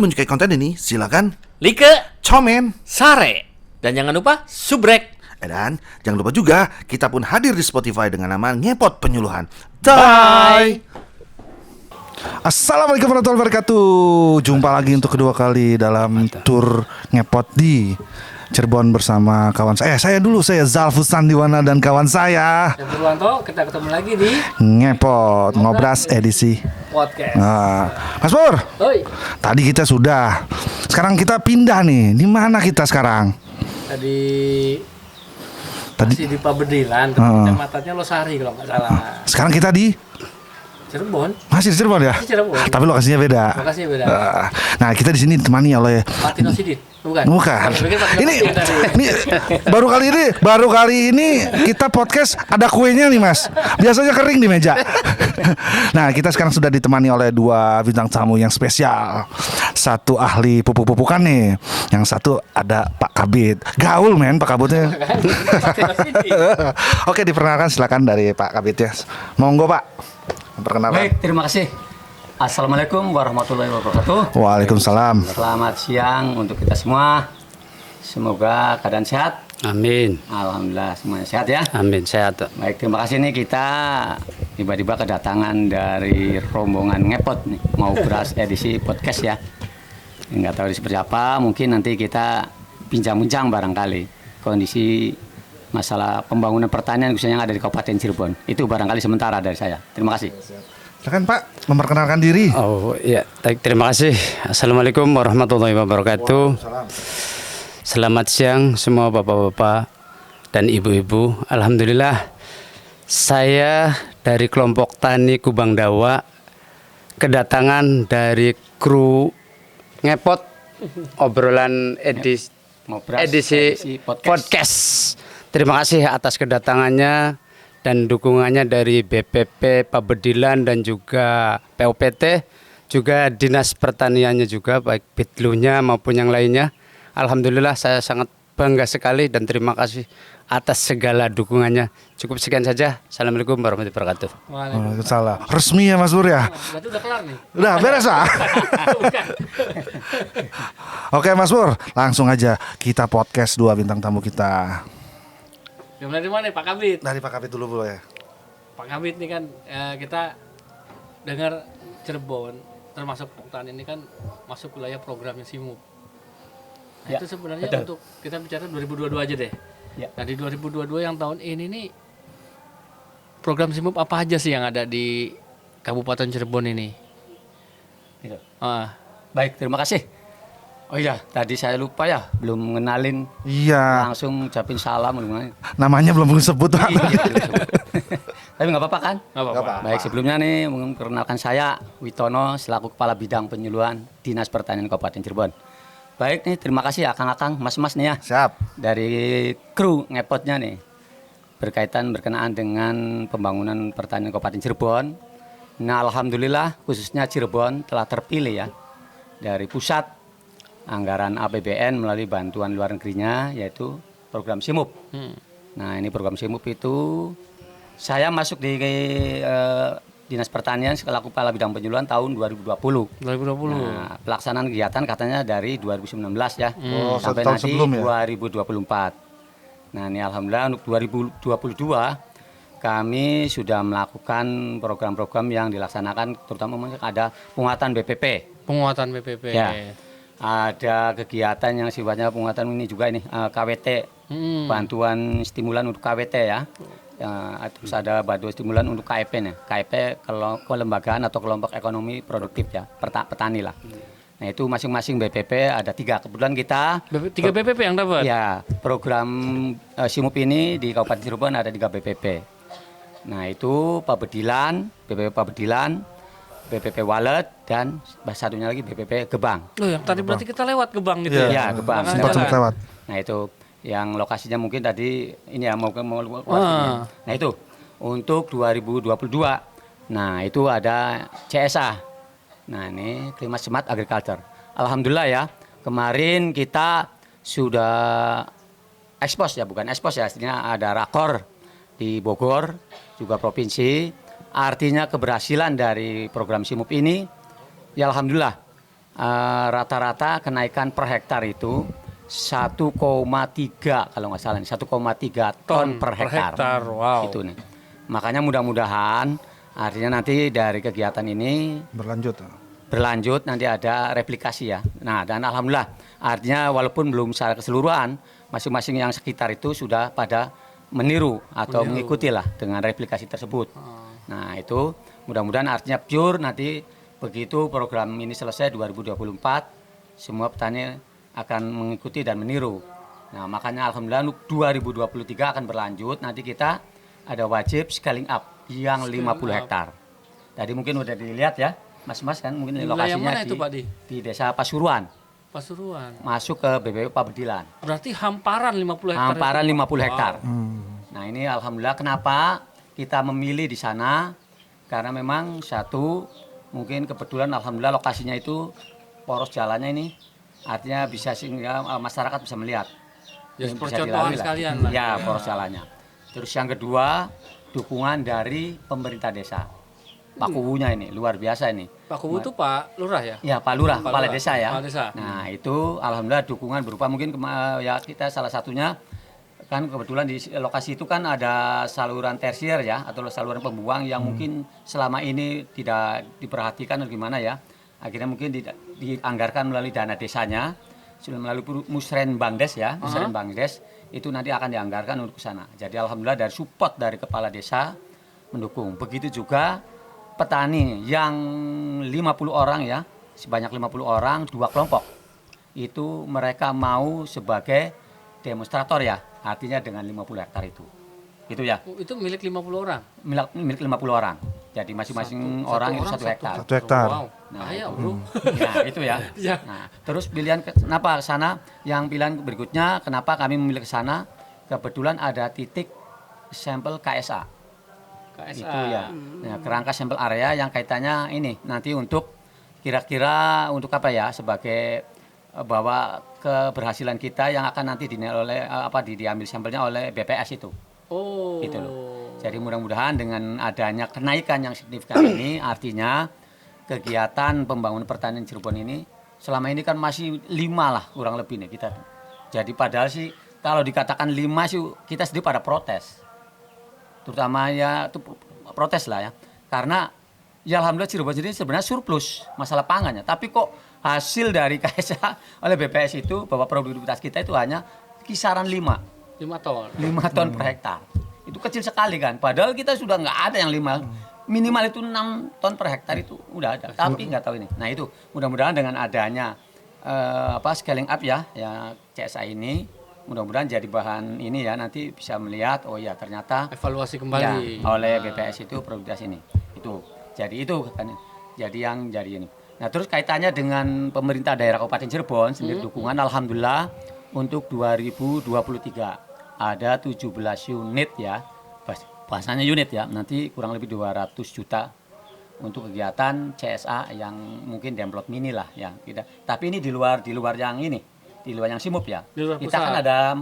menyukai konten ini, silakan like, komen, share, dan jangan lupa subrek. dan jangan lupa juga kita pun hadir di Spotify dengan nama Ngepot Penyuluhan. Bye. Assalamualaikum warahmatullahi wabarakatuh. Jumpa lagi untuk kedua kali dalam tur Ngepot di Cirebon bersama kawan saya. Saya Zalfus Sandiwana dan kawan saya Dan Purwanto, kita ketemu lagi di Ngepot Ngobras edisi podcast. Mas Pur, Oi. tadi kita sudah. Sekarang kita pindah nih. Di mana kita sekarang? Tadi masih di Pabedilan, kecamatannya Losari kalau nggak salah. Sekarang kita di Cirebon. masih di Cirebon ya? Masih Cirebon. Tapi lokasinya beda. Lokasinya beda. Nah, kita di sini ditemani oleh Martino Sidit, bukan? Bukan. Saya pikir Martino Ini Sidit tadi. baru kali ini kita podcast ada kuenya nih, Mas. Biasanya kering di meja. Nah, kita sekarang sudah ditemani oleh dua bintang tamu yang spesial. Satu ahli pupuk-pupukan nih. Yang satu ada Pak Kabit. Gaul men Pak Kabutnya. Martino Sidit. Oke, diperkenalkan silakan dari Pak Kabit ya. Monggo, Pak. Memperkenalkan. Baik, terima kasih. Assalamualaikum warahmatullahi wabarakatuh. Waalaikumsalam. Selamat siang untuk kita semua. Semoga keadaan sehat. Amin. Alhamdulillah semuanya sehat ya. Amin, sehat. Baik, terima kasih nih kita tiba-tiba kedatangan dari rombongan Ngepot nih, mau beras edisi podcast ya. Nggak tahu seperti apa, mungkin nanti kita bincang-bincang barangkali kondisi masalah pembangunan pertanian khususnya yang ada di Kabupaten Cirebon. Itu barangkali sementara dari saya. Terima kasih. Silakan Pak, memperkenalkan diri. Oh iya, terima kasih. Assalamualaikum warahmatullahi wabarakatuh. Selamat siang semua bapak-bapak dan ibu-ibu. Alhamdulillah, saya dari kelompok Tani Kubang Dawa kedatangan dari kru Ngepot obrolan edisi podcast. Terima kasih atas kedatangannya dan dukungannya dari BPP Pabedilan dan juga POPT, juga Dinas Pertaniannya juga, baik Bitlunya maupun yang lainnya. Alhamdulillah saya sangat bangga sekali dan terima kasih atas segala dukungannya. Cukup sekian saja. Assalamualaikum warahmatullahi wabarakatuh. Waalaikumsalam. Resmi ya Mas Pur ya? Berarti udah kelar nih. Udah beres Pak? Oke Mas Pur, langsung aja kita podcast dua bintang tamu kita. Dimulai dari mana Pak Kabit? Dari Pak Kabit dulu ya. Pak Kabit ini kan kita dengar Cirebon termasuk pertanian ini kan masuk wilayah programnya SIMUP. Nah, Ya, itu sebenarnya betul. untuk kita bicara 2022 aja deh. Ya. Nah di 2022 yang tahun ini nih program SIMUP apa aja sih yang ada di Kabupaten Cirebon ini? Gitu. Baik, terima kasih. Oh iya, tadi saya lupa ya, belum mengenalin. Iya, Langsung ucapin salam. namanya belum disebut Pak. Tapi nggak apa-apa kan? Nggak apa-apa. Baik, sebelumnya nih memperkenalkan saya Witono selaku Kepala Bidang Penyuluhan Dinas Pertanian Kabupaten Cirebon. Baik nih, terima kasih akang-akang, mas-mas nih ya Siap. dari kru Ngepotnya nih berkenaan dengan pembangunan pertanian Kabupaten Cirebon. Nah, alhamdulillah khususnya Cirebon telah terpilih ya dari pusat anggaran APBN melalui bantuan luar negerinya yaitu program SIMUP. Nah, ini program SIMUP itu saya masuk di Dinas Pertanian selaku Kepala Bidang Penyuluhan tahun 2020. 2020. Nah, pelaksanaan kegiatan katanya dari 2019 ya, Oh, sampai tahun nanti sebelum ya? 2024. Nah, ini alhamdulillah untuk 2022 kami sudah melakukan program-program yang dilaksanakan, terutama ada penguatan BPP. Penguatan BPP. Ya. Ada kegiatan yang sifatnya penguatan ini juga ini KWT, bantuan stimulan untuk KWT ya. Terus ada bantuan stimulan untuk KEP nih. KEP kelembagaan atau kelompok ekonomi produktif ya, petani lah. Nah, itu masing-masing BPP ada 3. Kebetulan kita 3 BPP yang dapat. ya, program SIMUP ini di Kabupaten Cirebon ada 3 BPP. Nah, itu Pabedilan, BPP Pabedilan, BPP Walet, dan satunya lagi BPP Gebang. Oh, yang tadi berarti kita lewat Gebang gitu Ya, Gebang. Tengah Sempat jalan. lewat. Nah, itu yang lokasinya mungkin tadi ini ya mau Ah. Nah, itu untuk 2022. Nah, itu ada CSA. Nah, ini Climate Smart Agriculture. Alhamdulillah ya, kemarin kita sudah ekspos ya, bukan ekspos ya, artinya ada rakor di Bogor, juga provinsi. Artinya keberhasilan dari program SIMUP ini, ya alhamdulillah rata-rata kenaikan per hektar itu 1,3 kalau nggak salah, 1,3 ton per hektar. Wow. Itu nih. Makanya mudah-mudahan artinya nanti dari kegiatan ini berlanjut nanti ada replikasi ya. Nah, dan alhamdulillah artinya walaupun belum secara keseluruhan, masing-masing yang sekitar itu sudah pada meniru atau mengikuti lah dengan replikasi tersebut. Nah, itu mudah-mudahan artinya pure nanti begitu program ini selesai 2024, semua petani akan mengikuti dan meniru. Nah, makanya alhamdulillah 2023 akan berlanjut, nanti kita ada wajib scaling up yang 50 hektar. Tadi mungkin udah dilihat ya, Mas-mas kan mungkin Di wilayah lokasinya mana itu, Pak Di? di Desa Pasuruan, Pasuruan. masuk ke BPU Pabedilan. Berarti hamparan 50 hektar. Hamparan itu. 50 hektar. Hmm. Nah, ini alhamdulillah kenapa kita memilih di sana? Karena memang satu mungkin kebetulan alhamdulillah lokasinya itu poros jalannya ini artinya bisa sehingga masyarakat bisa melihat. Ya, Ini seperti bisa contohan dilalui lah. sekalian lah. Ya, poros jalannya. Terus yang kedua, dukungan dari pemerintah desa. Pak Kuwunya ini luar biasa ini. Pak Kubu itu Pak Lurah ya? Ya, Pak Lurah, Pak kepala Lurah, desa ya. kepala desa. Nah, itu alhamdulillah dukungan berupa mungkin ya kita salah satunya kan kebetulan di lokasi itu kan ada saluran tersier ya atau saluran pembuang yang mungkin selama ini tidak diperhatikan atau gimana ya. Akhirnya mungkin dianggarkan melalui dana desanya, sudah melalui Musren Bangdes ya, Musren Bangdes itu nanti akan dianggarkan untuk ke sana. Jadi alhamdulillah dari support dari kepala desa mendukung. Begitu juga petani yang 50 orang ya, sebanyak 50 orang, 2 kelompok. Itu mereka mau sebagai demonstrator ya, artinya dengan 50 hektar itu. Itu ya, Oh, itu milik 50 orang. milik 50 orang. Jadi masing-masing orang itu 1 hektar. 1 hektar. Wow. Nah, Bahaya, itu. Bro. Nah, itu ya. Ya. Nah, terus pilihan kenapa ke sana? Yang pilihan berikutnya kenapa kami memilih ke sana? Kebetulan ada titik sampel KSA. KSA. Itu ya. Nah, kerangka sampel area yang kaitannya ini nanti untuk kira-kira untuk apa ya? Sebagai bahwa keberhasilan kita yang akan nanti dinilai oleh diambil sampelnya oleh BPS itu. Oh. Gitu loh. Jadi mudah-mudahan dengan adanya kenaikan yang signifikan ini artinya kegiatan pembangunan pertanian Cirebon ini selama ini kan masih 5 lah kurang lebih nih kita. Jadi padahal sih kalau dikatakan 5 sih kita sendiri pada protes. Terutama ya itu protes lah ya. Karena ya alhamdulillah Cirebon sendiri sebenarnya surplus masalah pangannya. Tapi kok hasil dari KSA oleh BPS itu bahwa produktivitas kita itu hanya kisaran 5 ton. 5 ton per hektar. Itu kecil sekali kan. Padahal kita sudah nggak ada yang 5. Minimal itu 6 ton per hektar itu udah ada. Tapi nggak tahu ini. Nah itu mudah-mudahan dengan adanya scaling up ya CSA ini mudah-mudahan jadi bahan ini ya nanti bisa melihat oh ya ternyata Evaluasi ya, kembali. oleh BPS itu produktivitas ini. Itu. Jadi itu kan jadi yang jadi ini. Nah, terus kaitannya dengan pemerintah daerah Kabupaten Cirebon sendiri dukungan alhamdulillah untuk 2023 ada 17 unit ya. Bahasanya unit ya. Nanti kurang lebih 200 juta untuk kegiatan CSA yang mungkin demplot mini lah ya. Tapi ini di luar yang ini. Di luar yang SIMUP ya. Di luar Kita kan ada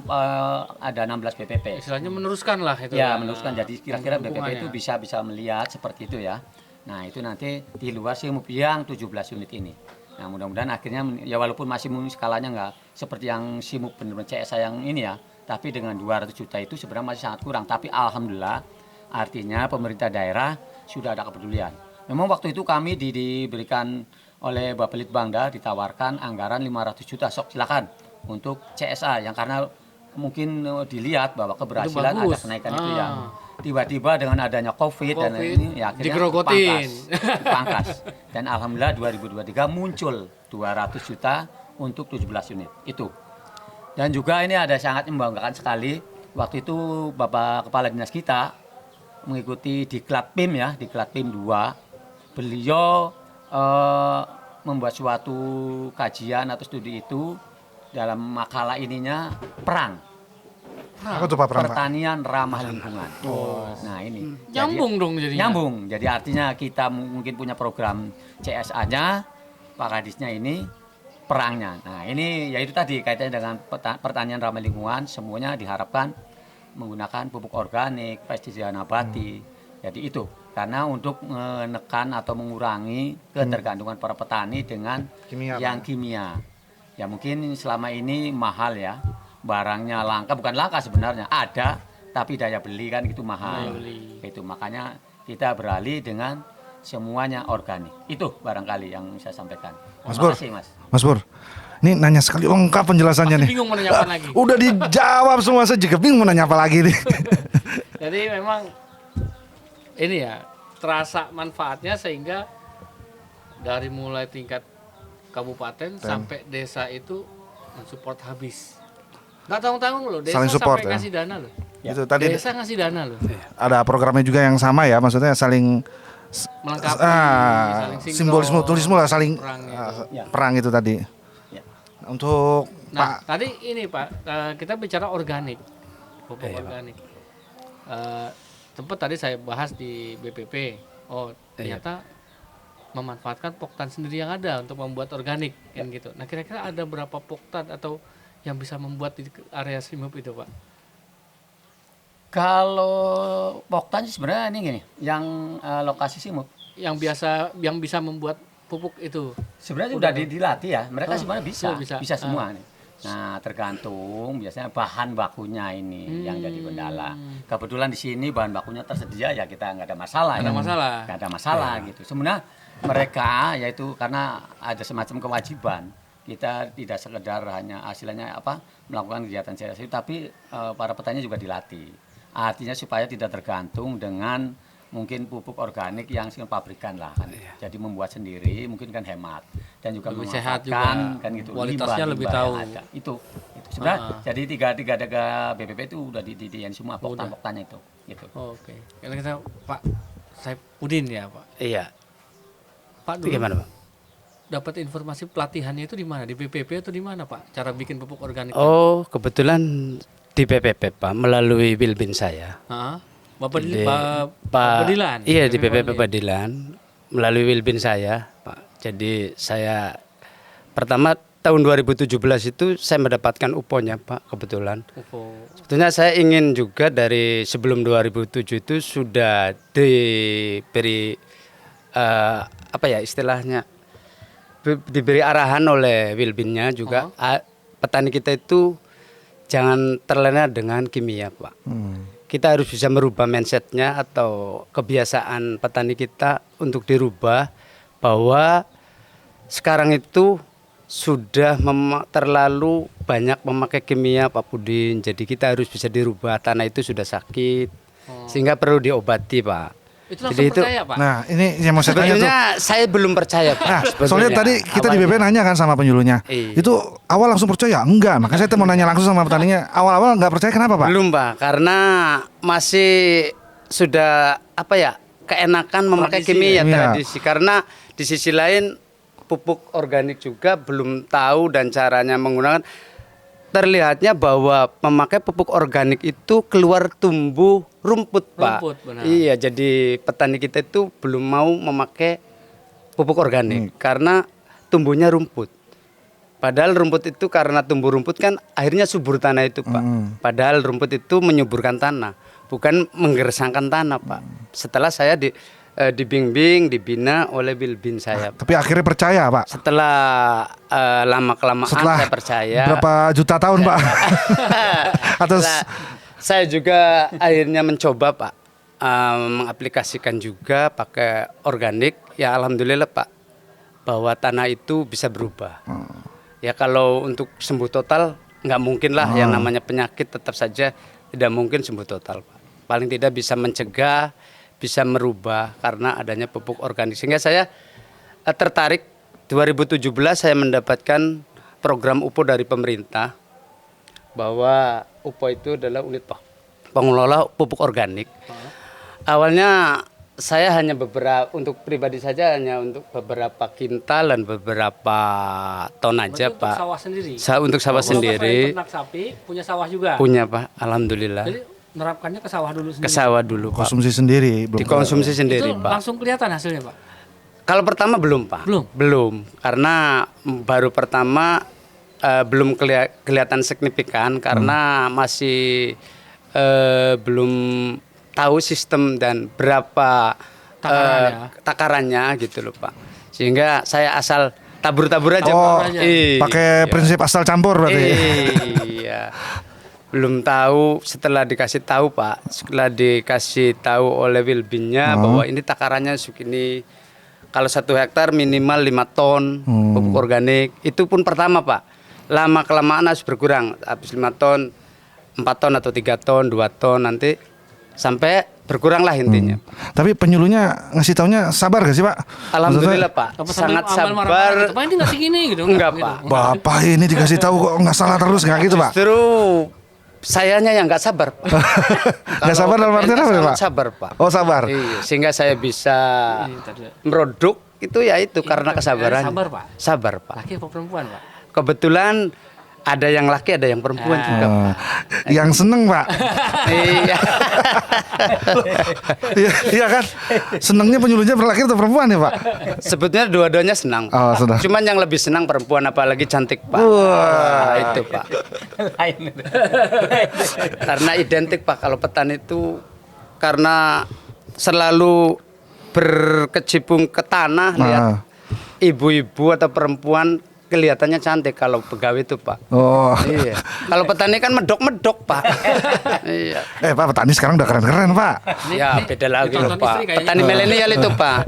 16 BPP. Istilahnya meneruskan lah itu. Ya, meneruskan. Jadi kira-kira BPP Dukungannya. itu bisa melihat seperti itu ya. Nah, itu nanti di luar SIMUP yang 17 unit ini. Nah, mudah-mudahan akhirnya ya walaupun masih skalanya nggak seperti yang SIMUP benar-benar CSA yang ini ya, tapi dengan 200 juta itu sebenarnya masih sangat kurang. Tapi alhamdulillah artinya pemerintah daerah sudah ada kepedulian. Memang waktu itu kami diberikan oleh Bapak Litbangda ditawarkan anggaran 500 juta, sok silakan untuk CSA yang karena mungkin dilihat bahwa keberhasilan ada kenaikan itu ya. Tiba-tiba dengan adanya COVID dan ini ya akhirnya digerogotin. dipangkas. Dan alhamdulillah 2023 muncul 200 juta untuk 17 unit. Itu. Dan juga ini ada sangat membanggakan sekali. Waktu itu Bapak Kepala Dinas kita mengikuti di Klatpim ya, di Klatpim 2. Beliau membuat suatu kajian atau studi itu dalam makalah ininya perang. Apa tuh Pak Pram, Pak? Pertanian ramah lingkungan. Nah ini Nyambung dong jadinya. Nyambung. Jadi artinya kita mungkin punya program CSA-nya, Pak Kadisnya ini perangnya. Nah ini yaitu tadi kaitannya dengan pertanian ramah lingkungan, semuanya diharapkan menggunakan pupuk organik, pestisida nabati. Jadi itu. Karena untuk menekan atau mengurangi ketergantungan para petani dengan Kimia, yang Pak. kimia. Ya mungkin selama ini mahal ya, barangnya langka, bukan langka sebenarnya, ada, tapi daya beli kan itu mahal. Itu makanya kita beralih dengan semuanya organik. Itu barangkali yang saya sampaikan. Mas Terima Pur. kasih, Mas. Mas Pur, ini nanya sekali lengkap penjelasannya nih. Bingung mau nanya apa lagi. Udah dijawab semua, saya juga bingung mau nanya apa lagi nih. Jadi memang ini ya terasa manfaatnya sehingga dari mulai tingkat kabupaten sampai desa itu mensupport habis. Nggak tanggung-tanggung loh, desa Saling support, sampai ya. ngasih dana loh. Itu tadi Desa ngasih dana loh. ada programnya juga yang sama ya, maksudnya saling Melengkapi, saling sinkron, simbolisme tulisme lah, saling perang gitu. Ya. perang itu tadi. Ya. Untuk Nah, Pak, tadi ini Pak, kita bicara organik, pupuk organik. Tempat tadi saya bahas di BPP. Oh, ternyata memanfaatkan poktan sendiri yang ada untuk membuat organik kan gitu. Nah, kira-kira ada berapa poktan atau yang bisa membuat di area Simeup itu, Pak? Kalau poktan sih sebenarnya ini gini, yang lokasi Simeup Yang bisa membuat pupuk itu. sebenarnya udah dilatih ya. Mereka sebenarnya bisa, bisa. bisa semua nih. Nah, tergantung biasanya bahan bakunya ini yang jadi kendala. Kebetulan di sini bahan bakunya tersedia ya kita nggak ada masalah. Nggak ada masalah. Nggak ada masalah gitu. Sebenarnya mereka yaitu karena ada semacam kewajiban. Kita tidak sekedar hanya hasilnya melakukan kegiatan sehari-hari, tapi para petani juga dilatih. Artinya supaya tidak tergantung dengan mungkin pupuk organik yang pabrikan lah kan. Jadi membuat sendiri mungkin kan hemat dan juga Lebih sehat memanfaatkan juga. kan gitu. Kualitasnya lebih limbah tahu. yang ada. Itu sebenarnya jadi tiga BPP itu udah di semua poktan-poktannya itu gitu. Oke. Kalau kita Pak Saipudin ya, Pak. Iya. Pak Itu dulu gimana, Pak? dapat informasi pelatihannya itu di mana? Di BPP atau di mana, Pak? Cara bikin pupuk organik? Oh, kebetulan di PPP, Pak, melalui Wilbin saya. Hah? Bapak Jadi, Pak Bedilan. Iya, di BPP PPP Badilan melalui Wilbin saya, Pak. Jadi saya pertama tahun 2017 itu saya mendapatkan UPO-nya, Pak, kebetulan. Sebetulnya saya ingin juga dari sebelum 2007 itu sudah diberi istilahnya diberi arahan oleh Wilbinnya juga petani kita itu jangan terlena dengan kimia, Pak. Kita harus bisa merubah mindsetnya atau kebiasaan petani kita untuk dirubah bahwa sekarang itu sudah terlalu banyak memakai kimia, Pak Pudin. Jadi kita harus bisa dirubah, tanah itu sudah sakit sehingga perlu diobati, Pak. Itu langsung Jadi percaya, Pak? nah ini yang mau saya tanya tuh. Sebetulnya saya belum percaya, Pak. Nah, sebetulnya. soalnya tadi kita di BP Awalnya. nanya kan sama penyuluhnya. Iya. Itu awal langsung percaya? Enggak, makanya saya mau nanya langsung sama petaninya. Awal-awal nggak percaya kenapa, Pak? Belum, Pak, karena masih sudah keenakan memakai Tradisi, kimia ya? tradisi. Karena di sisi lain pupuk organik juga belum tahu dan caranya menggunakan. Terlihatnya bahwa memakai pupuk organik itu keluar tumbuh rumput, Pak. Rumput, benar. Iya, jadi petani kita itu belum mau memakai pupuk organik karena tumbuhnya rumput. Padahal rumput itu karena tumbuh rumput kan akhirnya subur tanah itu, Pak. Padahal rumput itu menyuburkan tanah, bukan menggersangkan tanah, Pak. Setelah saya dibimbing, dibina oleh Wilbin saya. Tapi akhirnya percaya, Pak. Setelah lama-kelamaan Setelah saya percaya. berapa juta tahun, Pak? Atau Setelah saya juga akhirnya mencoba, Pak, mengaplikasikan juga pakai organik. Ya alhamdulillah, Pak, bahwa tanah itu bisa berubah. Ya kalau untuk sembuh total nggak mungkin lah, yang namanya penyakit tetap saja tidak mungkin sembuh total, Pak. Paling tidak bisa mencegah, bisa merubah karena adanya pupuk organik. Sehingga saya tertarik 2017 saya mendapatkan program UPO dari pemerintah bahwa UPO itu adalah unit pengelola pupuk organik. Awalnya saya hanya untuk pribadi saja hanya untuk beberapa kintal dan beberapa ton aja, Berarti Pak. Untuk sawah sendiri. Untuk sawah Bapak sendiri. selain ternak sapi, punya sawah juga. Punya, Pak. Alhamdulillah. Jadi nerapkannya ke sawah dulu sendiri. Ke sawah dulu, Pak. konsumsi sendiri, belum. Dikonsumsi sendiri, Itu Pak. langsung kelihatan hasilnya, Pak. Kalau pertama belum, Pak. Belum? Karena baru pertama belum kelihatan signifikan karena masih belum tahu sistem dan berapa takarannya gitu loh Pak. Sehingga saya asal tabur-tabur aja Oh, Pak. pakai prinsip asal campur berarti. Iya. Belum tahu, setelah dikasih tahu Pak, setelah dikasih tahu oleh Wilbinnya bahwa ini takarannya segini. Kalau 1 hektar minimal 5 ton pupuk organik. Itu pun pertama Pak. Lama kelamaan harus berkurang. Habis 5 ton, 4 ton atau 3 ton, 2 ton nanti sampai berkurang lah intinya. Tapi penyuluhnya ngasih taunya sabar gak sih Pak? Alhamdulillah Pak, Apa sambil sangat ambil sabar. marah-marah gitu, Pak ini nggak segini gitu. Enggak gitu. Pak. Bapak ini dikasih tahu kok nggak salah terus nggak gitu Pak? Justru sayanya yang nggak sabar Pak. Nggak sabar dalam artian apa Sangat Pak? Sabar Pak. Oh sabar. Iya, sehingga saya bisa meroduk itu ya itu karena kesabaran. Sabar, Pak. Sabar Pak. Laki apa perempuan, Pak? Kebetulan ada yang laki ada yang perempuan juga. Pak. Oh, yang seneng Pak. Iya. Iya kan? Senengnya penyuluhnya laki atau perempuan ya Pak? Sebetulnya dua-duanya senang. Oh, senang. Cuman yang lebih senang perempuan apalagi cantik Pak. Wah. Nah, itu Pak. Karena identik Pak kalau petani itu karena selalu berkecimpung ke tanah lihat ibu-ibu atau perempuan kelihatannya cantik kalau pegawai itu Pak. Oh. Iya. Kalau petani kan medok-medok Pak. Iya. Pak petani sekarang udah keren-keren Pak. Ya beda lagi loh ditonton Pak. istri kayaknya. Petani milenial itu Pak.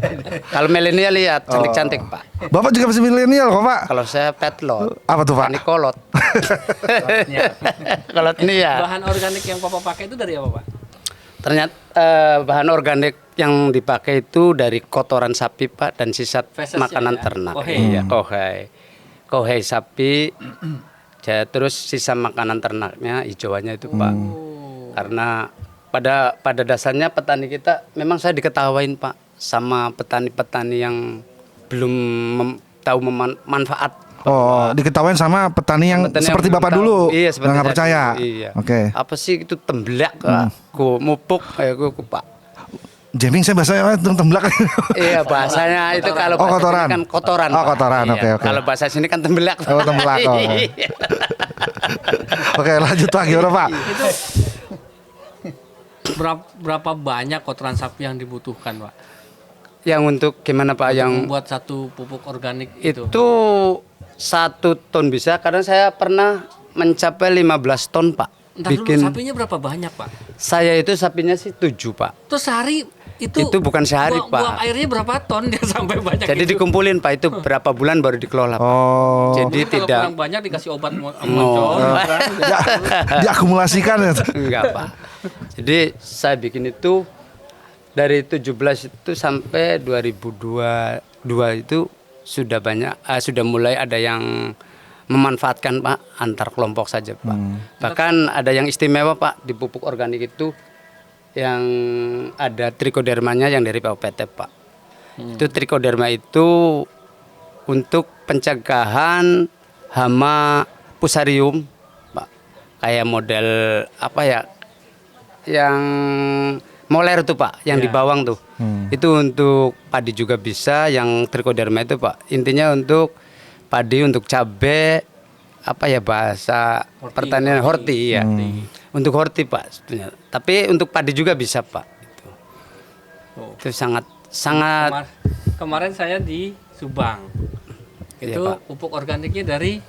Kalau milenial lihat cantik-cantik Pak. Bapak juga masih milenial kok Pak. Kalau saya petlot. Apa tuh Pak? Petani kolot. Kolot nih ya. Bahan organik yang Papa pakai itu dari apa, Pak? Ternyata bahan organik yang dipakai itu dari kotoran sapi Pak dan sisa Fesesnya makanan ya? ternak. Kohei. Iya, kohei. Kohei sapi. Terus sisa makanan ternaknya hijauannya itu Pak. Karena pada dasarnya petani kita memang saya diketawain Pak sama petani-petani yang belum tahu manfaat. Oh, diketawain sama petani yang Petani seperti yang Bapak belum dulu. tahu. Iya, seperti nggak saya percaya. dulu. Iya. Oke. Apa sih itu temblak aku mupuk kayak gue Pak. Jamming saya bahasanya temblak. Iya bahasanya itu kalau Oh, bahasa kotoran. sini kan kotoran. Oh, Pak. kotoran. Iya. Oke, oke. Kalau bahasa sini kan temblak. Oh, temblak. Oh. Iya. Oke, lanjut Pak gimana Pak? Itu berapa banyak kotoran sapi yang dibutuhkan, Pak? Yang untuk gimana Pak yang Membuat satu pupuk organik itu itu. 1 ton bisa karena saya pernah mencapai 15 ton Pak. Entar dulu sapinya berapa banyak, Pak? Saya itu sapinya sih 7 Pak. Terus sehari itu bukan sehari, Pak. Buang airnya berapa ton dia sampai banyak Jadi itu? dikumpulin Pak itu berapa bulan baru dikelola Pak. Oh. Jadi Kalau tidak kurang banyak dikasih obat moncong. Ya, diakumulasikan ya. enggak Pak. Jadi saya bikin itu dari 17 itu sampai 2022 itu sudah banyak sudah mulai ada yang memanfaatkan Pak antar kelompok saja Pak. Bahkan ada yang istimewa Pak di pupuk organik itu yang ada trichodermanya yang dari POPT Pak. Itu trichoderma itu untuk pencegahan hama fusarium Pak. Kayak model apa ya? Yang moler tuh Pak, yang di bawang tuh. Itu untuk padi juga bisa, yang trichoderma itu Pak. Intinya untuk padi, untuk cabe, apa ya bahasa pertanian horti ya. Untuk horti Pak sebetulnya. Tapi untuk padi juga bisa Pak. Itu sangat Kemarin saya di Subang. Iya, Itu Pak. pupuk organiknya dari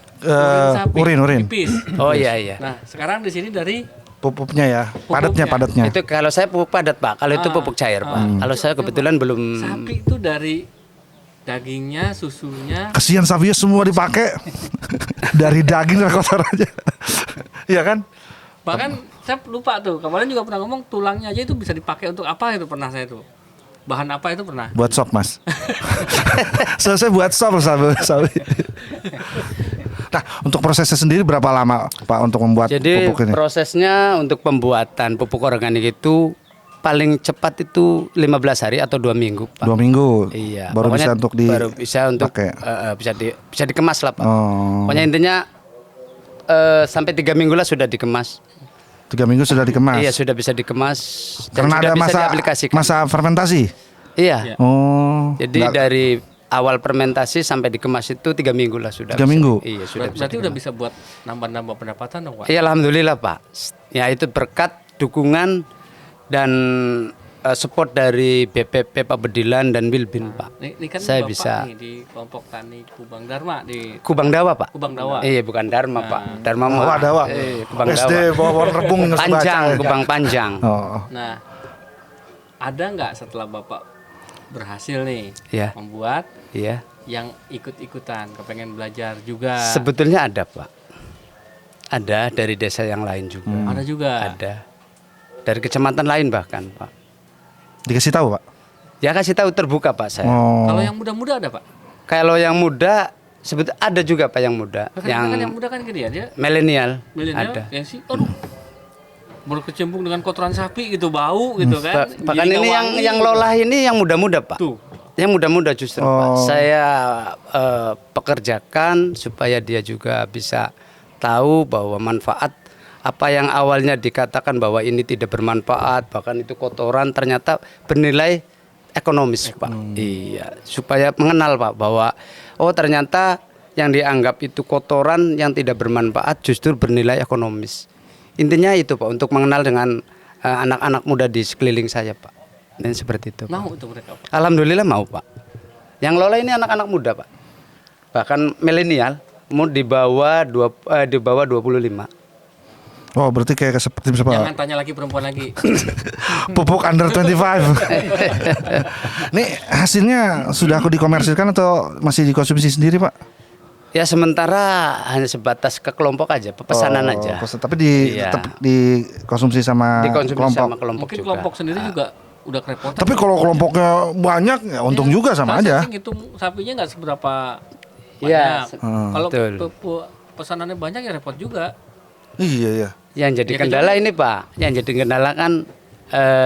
urin. tipis. Oh iya iya. Nah, sekarang di sini dari Pupuknya ya, Pupuknya. padatnya. Itu kalau saya pupuk padat Pak, kalau itu pupuk cair Pak. Kalau saya kebetulan belum. sapi itu dari dagingnya, susunya. Kesian sapinya semua dipakai. Dari daging dan kotor aja. Iya kan? Bahkan saya lupa tuh, kemarin juga pernah ngomong tulangnya aja itu bisa dipakai untuk apa itu pernah saya tuh. Bahan apa itu pernah? Buat sop Mas. Selesai buat sop sapi. Nah, untuk prosesnya sendiri berapa lama Pak untuk membuat Jadi pupuk ini? prosesnya untuk pembuatan pupuk organik itu paling cepat itu 15 hari atau 2 minggu Pak. 2 minggu. Iya. Baru pokoknya bisa untuk di baru bisa untuk pakai. bisa dikemas lah Pak. Oh. Pokoknya intinya sampai 3 minggu lah sudah dikemas. 3 minggu sudah dikemas. Iya sudah bisa dikemas. Dan Karena sudah ada bisa diaplikasikan. masa fermentasi. Iya. Oh. Jadi dari awal fermentasi sampai dikemas itu 3 minggu lah sudah. 3 minggu? Iya sudah. Berarti udah bisa buat nambah-nambah pendapatan dong, Pak? Iya alhamdulillah Pak. Ya itu berkat dukungan dan support dari BPP Pak Bedilan dan Wilbin Pak. Ini kan Saya Bapak bisa. nih di kelompok tani Kubang Dharma di Kubang Dawa Pak. Kubang Dawa. Iya bukan Dharma Pak. Dharma Dawa, Dawa. Kubang SD Dawa. bawah rebung nggak usah baca. Panjang, Kubang Panjang. Oh. Nah, ada nggak setelah Bapak berhasil nih Iya. membuat Iya. yang ikut-ikutan, kepengen belajar juga? Sebetulnya ada Pak. Ada dari desa yang lain juga. Ada juga. Ada. Dari kecamatan lain bahkan Pak. Dikasih tahu, Pak. Ya kasih tahu terbuka Pak saya. Oh. Kalau yang muda-muda ada Pak? Kalau yang muda sebetulnya ada juga Pak yang muda. Kan yang muda kan gini ya, dia Milenial milenial ada. yang sih, aduh, berkecimpung dengan kotoran sapi gitu, bau gitu kan. Bahkan Jadi ini nggak wangi yang gitu. lolah ini yang muda-muda Pak. Tuh. Yang muda-muda justru Pak. Oh. Saya pekerjakan supaya dia juga bisa tahu bahwa manfaat apa yang awalnya dikatakan bahwa ini tidak bermanfaat, bahkan itu kotoran, ternyata bernilai ekonomis Pak. Iya, supaya mengenal Pak bahwa oh ternyata yang dianggap itu kotoran yang tidak bermanfaat justru bernilai ekonomis. Intinya itu Pak, untuk mengenal dengan anak-anak muda di sekeliling saya Pak. Dan seperti itu Pak. Mau itu mereka Pak. Alhamdulillah mau Pak. Yang lola ini anak-anak muda Pak. Bahkan milenial, mau di bawah 25. Oh, berarti kayak seperti Jangan tanya lagi perempuan lagi. pupuk under 25. Nih hasilnya sudah aku dikomersilkan atau masih dikonsumsi sendiri, Pak? Ya sementara hanya sebatas ke kelompok aja, pesanan Oh, aja. Tapi Iya. tetap dikonsumsi sama Dikonsumsi kelompok. sama kelompok Mungkin juga. kelompok sendiri juga udah kerepotan. Tapi kalau kelompoknya banyak, ya untung juga sama aja. Saya ngitung sapinya nggak seberapa Iya, banyak. Kalau betul. pesanannya banyak ya repot juga. Iya, iya. Yang jadi Ya, kendala ini Pak, yang jadi kendala kan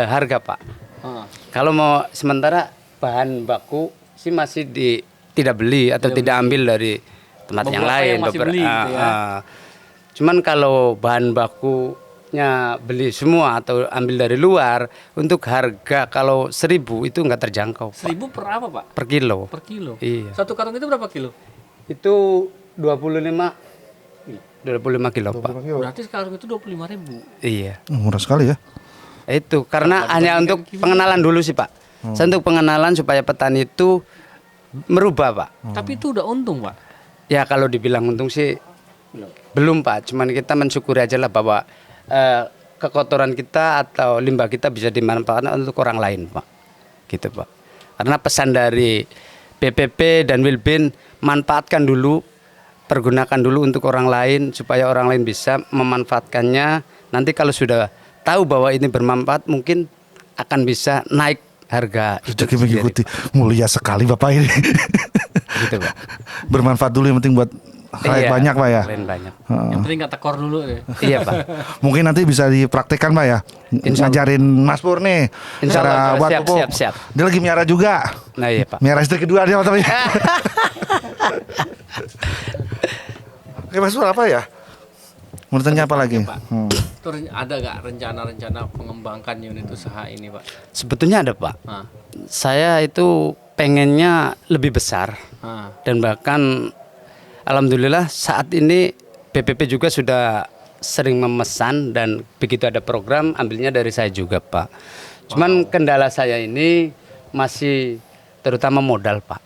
harga Pak. Heeh. Kalau mau sementara bahan baku sih masih tidak beli atau tidak ambil dari tempat yang Beberapa lain. yang masih beli gitu ya. Cuman kalau bahan bakunya beli semua atau ambil dari luar, untuk harga kalau 1.000 itu nggak terjangkau Pak. 1.000 per apa Pak? Per kilo. Per kilo. Iya. Satu karung itu berapa kilo? Itu 25 kilo Pak. Berarti sekarang itu 25.000. Iya. Murah sekali ya. Itu karena hanya untuk pengenalan dulu sih Pak. Saya untuk pengenalan supaya petani itu merubah Pak. Tapi itu udah untung Pak. Ya kalau dibilang untung sih belum Pak. Cuman kita mensyukuri aja lah bahwa kekotoran kita atau limbah kita bisa dimanfaatkan untuk orang lain Pak. Gitu Pak. Karena pesan dari BPP dan Wilbin, manfaatkan dulu, pergunakan dulu untuk orang lain supaya orang lain bisa memanfaatkannya. Nanti kalau sudah tahu bahwa ini bermanfaat mungkin akan bisa naik harga. Rezeki mengikuti. Mulia sekali Bapak ini. Gitu Pak. Bermanfaat dulu, yang penting buat halayak Iya, banyak Pak ya. lain banyak. Yang penting nggak tekor dulu deh. Iya Pak. Mungkin nanti bisa dipraktekkan Pak ya. Ngajarin Mas Pur nih Insya Allah, cara buat siap, pupuk. siap. Dia lagi miara juga. Nah iya Pak. Miara istri kedua dia tapi. Oke Mas Pur, apa ya? Mau tanya apa lagi? Pak. Itu ada nggak rencana-rencana mengembangkan unit usaha ini Pak? Sebetulnya ada Pak. Nah, Saya itu pengennya lebih besar nah. dan bahkan alhamdulillah saat ini BPP juga sudah sering memesan dan begitu ada program ambilnya dari saya juga Pak. Cuman kendala saya ini masih terutama modal Pak.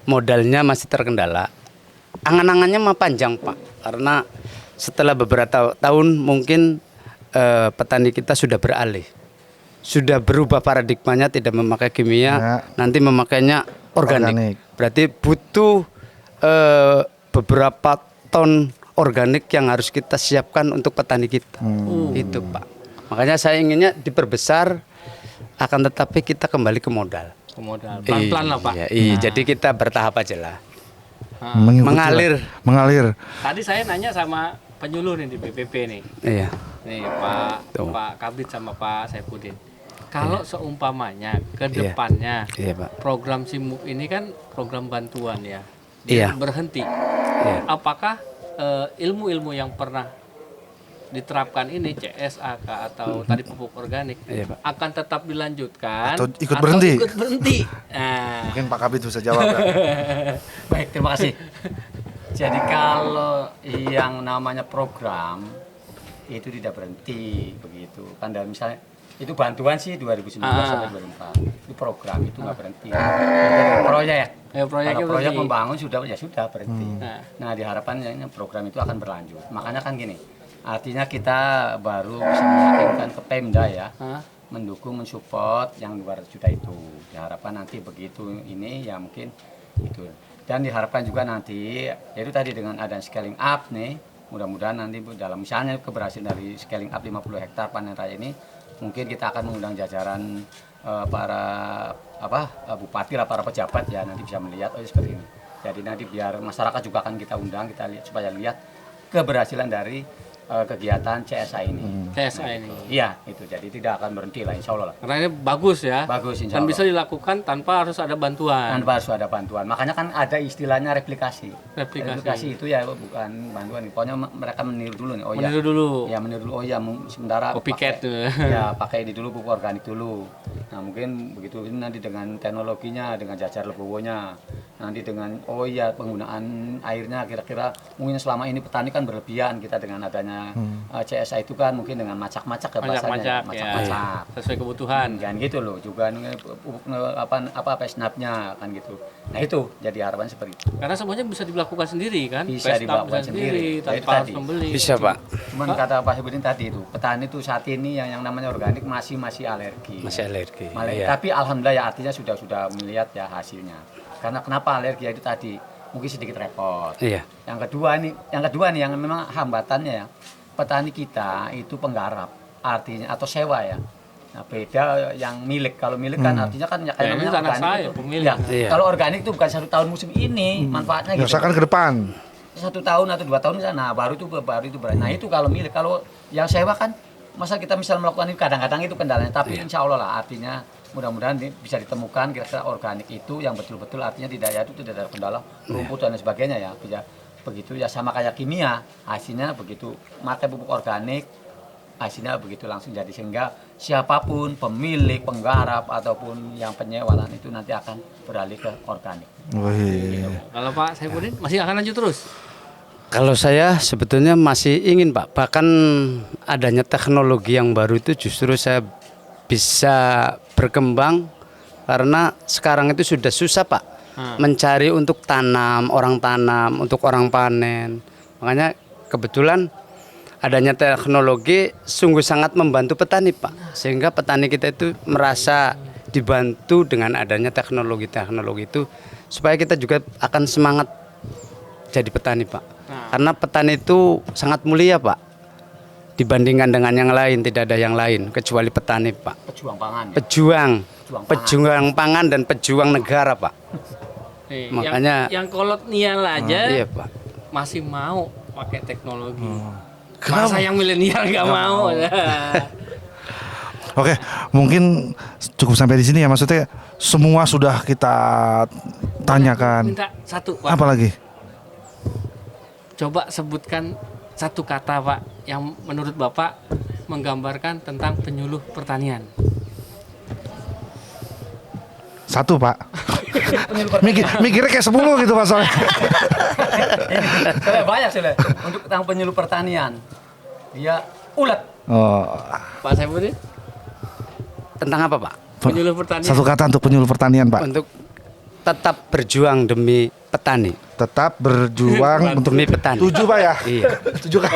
Modalnya masih terkendala. Angan-angannya mah panjang Pak, karena setelah beberapa tahun mungkin petani kita sudah beralih, sudah berubah paradigmanya, tidak memakai kimia, Ya. nanti memakainya organik. Berarti butuh beberapa ton organik yang harus kita siapkan untuk petani kita. Itu Pak. Makanya saya inginnya diperbesar, akan tetapi kita kembali ke modal. Ke modal. Pelan-pelan lah Pak. Iya, jadi kita bertahap aja lah. Mengikuti Mengalir. lah. Mengalir. Tadi saya nanya sama penyuluh nih di BPP nih. Iya. Nih Pak Tuh. Pak Kabit sama Pak Saipudin. Kalau seumpamanya ke Iya. depannya Iya, Pak. program SIMUK ini kan program bantuan ya. Iya. Berhenti. Iya. Apakah ilmu-ilmu yang pernah diterapkan ini CSA atau tadi pupuk organik Iya, Pak. akan tetap dilanjutkan Atau ikut berhenti? ikut berhenti. Nah, Mungkin Pak Kabit bisa jawab ya. Baik, terima kasih. Jadi kalau yang namanya program itu tidak berhenti begitu. Kan dalam misalnya Itu bantuan sih 2019 sampai 2004. Itu program itu nggak berhenti. Jadi proyek. Proyeknya Kalau proyek berhenti. membangun sudah berhenti. Nah. Nah diharapkan program itu akan berlanjut. Makanya kan gini, artinya kita baru bisa meyakinkan ke Pemda ya, Hah? mendukung, mensupport yang 200 juta itu. Diharapkan nanti begitu ini ya mungkin itu. Dan diharapkan juga nanti, yaitu tadi dengan ada scaling up nih, mudah-mudahan nanti dalam misalnya keberhasilan dari scaling up 50 hektar panen raya ini, mungkin kita akan mengundang jajaran para bupati lah, para pejabat ya, nanti bisa melihat oh seperti ini. Jadi nanti biar masyarakat juga akan kita undang, kita lihat supaya lihat keberhasilan dari kegiatan CSA ini. CSA ini. Iya, itu jadi tidak akan berhenti lah, insya Allah lah. Karena ini bagus ya. Bagus, insya Dan Allah. bisa dilakukan tanpa harus ada bantuan. Tanpa harus ada bantuan. Makanya kan ada istilahnya replikasi. Replikasi. Itu ya bukan bantuan. Pokoknya mereka meniru dulu nih. Oh Meniru dulu. Ya meniru dulu. Oh ya sementara Copycat tuh. Ya pakai ini dulu pupuk organik dulu. Nah mungkin begitu ini nanti dengan teknologinya, dengan jajar legowonya, nanti dengan penggunaan airnya kira-kira mungkin selama ini petani kan berlebihan kita dengan adanya CSA itu kan mungkin dengan macak-macak ya bahasanya. Macak-macak ya. Sesuai kebutuhan. Kan gitu loh, juga pupuk snapnya kan gitu. Nah itu jadi harapan seperti itu. Karena semuanya bisa dilakukan sendiri kan? Bisa Pesta dilakukan bisa sendiri. Ya, itu tanpa harus tadi. membeli. Bisa Pak, Cuman kata Pak Hibudin tadi itu, petani itu saat ini yang namanya organik masih alergi. masih alergi. Iya. Tapi alhamdulillah ya artinya sudah melihat ya hasilnya. Karena kenapa alergi itu tadi mungkin sedikit repot. Iya. Yang kedua nih yang memang hambatannya ya, petani kita itu penggarap artinya atau sewa ya. Nah, beda yang milik. Kalau milik kan artinya kan ya kayak Ya, ini namanya tanah organik saya, itu. pemilik. Ya, Iya. kalau organik itu bukan 1 tahun musim ini manfaatnya gitu. Biasakan ke depan. 1 tahun atau 2 tahun misalnya, nah baru itu berani. Nah itu kalau milik, kalau yang sewa kan masa kita misal melakukan itu kadang-kadang itu kendalanya, tapi insya Allah lah artinya mudah-mudahan bisa ditemukan kira-kira organik itu yang betul-betul artinya tidak ada kendala rumput dan sebagainya ya, bisa begitu ya sama kayak kimia hasilnya begitu pakai pupuk organik hasilnya begitu langsung jadi sehingga siapapun pemilik penggarap ataupun yang penyewalan itu nanti akan beralih ke organik. Wih. Kalau Pak Saifuddin masih akan lanjut terus? Kalau saya sebetulnya masih ingin Pak, bahkan adanya teknologi yang baru itu justru saya bisa berkembang karena sekarang itu sudah susah Pak mencari untuk orang tanam, untuk orang panen. Makanya kebetulan adanya teknologi sungguh sangat membantu petani Pak, sehingga petani kita itu merasa dibantu dengan adanya teknologi itu supaya kita juga akan semangat jadi petani Pak. Karena petani itu sangat mulia Pak, dibandingkan dengan yang lain, tidak ada yang lain kecuali petani Pak. Pejuang pangan. Pejuang pangan dan pejuang negara Pak. Nih, Makanya- yang kolonial aja Iya Pak. masih mau pakai teknologi. Kenapa? Masa yang milenial nggak mau? Oke, mungkin cukup sampai di sini ya, maksudnya semua sudah kita tanyakan. Minta satu Pak. Apa lagi? Coba sebutkan satu kata Pak yang menurut Bapak menggambarkan tentang penyuluh pertanian. Satu Pak. Mikirnya kayak 10 gitu masalahnya. Sudah banyak sudah untuk tentang penyuluh pertanian. Dia ulet. Oh, Pak Saifuddin, Tentang apa Pak? penyuluh pertanian. satu kata untuk penyuluh pertanian Pak. Untuk tetap berjuang demi petani. Tetap berjuang untuk Demi petani. 7 Pak ya. Iya. 7 kan?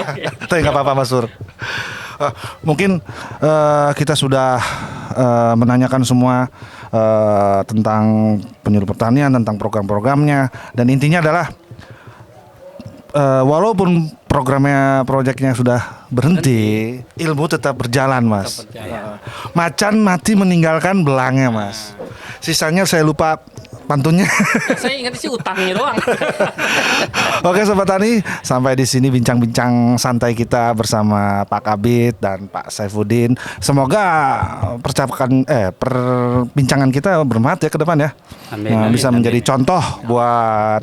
Tapi nggak apa-apa Mas Sur. Mungkin kita sudah menanyakan semua tentang penyuluh pertanian, tentang program-programnya, dan intinya adalah walaupun proyeknya sudah berhenti, ilmu tetap berjalan Mas. Macan mati meninggalkan belangnya Mas. Sisanya saya lupa pantunnya. Saya ingat sih utangnya doang. Oke Sobat Tani, sampai di sini bincang-bincang santai kita bersama Pak Kabid dan Pak Saifuddin. Semoga perbincangan kita bermanfaat ya ke depan ya. Amin, Nah, amin, bisa amin. menjadi contoh buat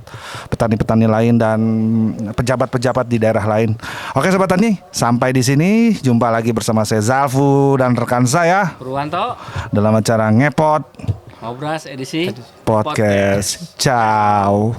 petani-petani lain dan pejabat-pejabat di daerah lain. Oke Sobat Tani, sampai di sini jumpa lagi bersama saya Zalfu dan rekan saya Purwanto, dalam acara Ngepot Ngobras edisi Podcast. Ciao.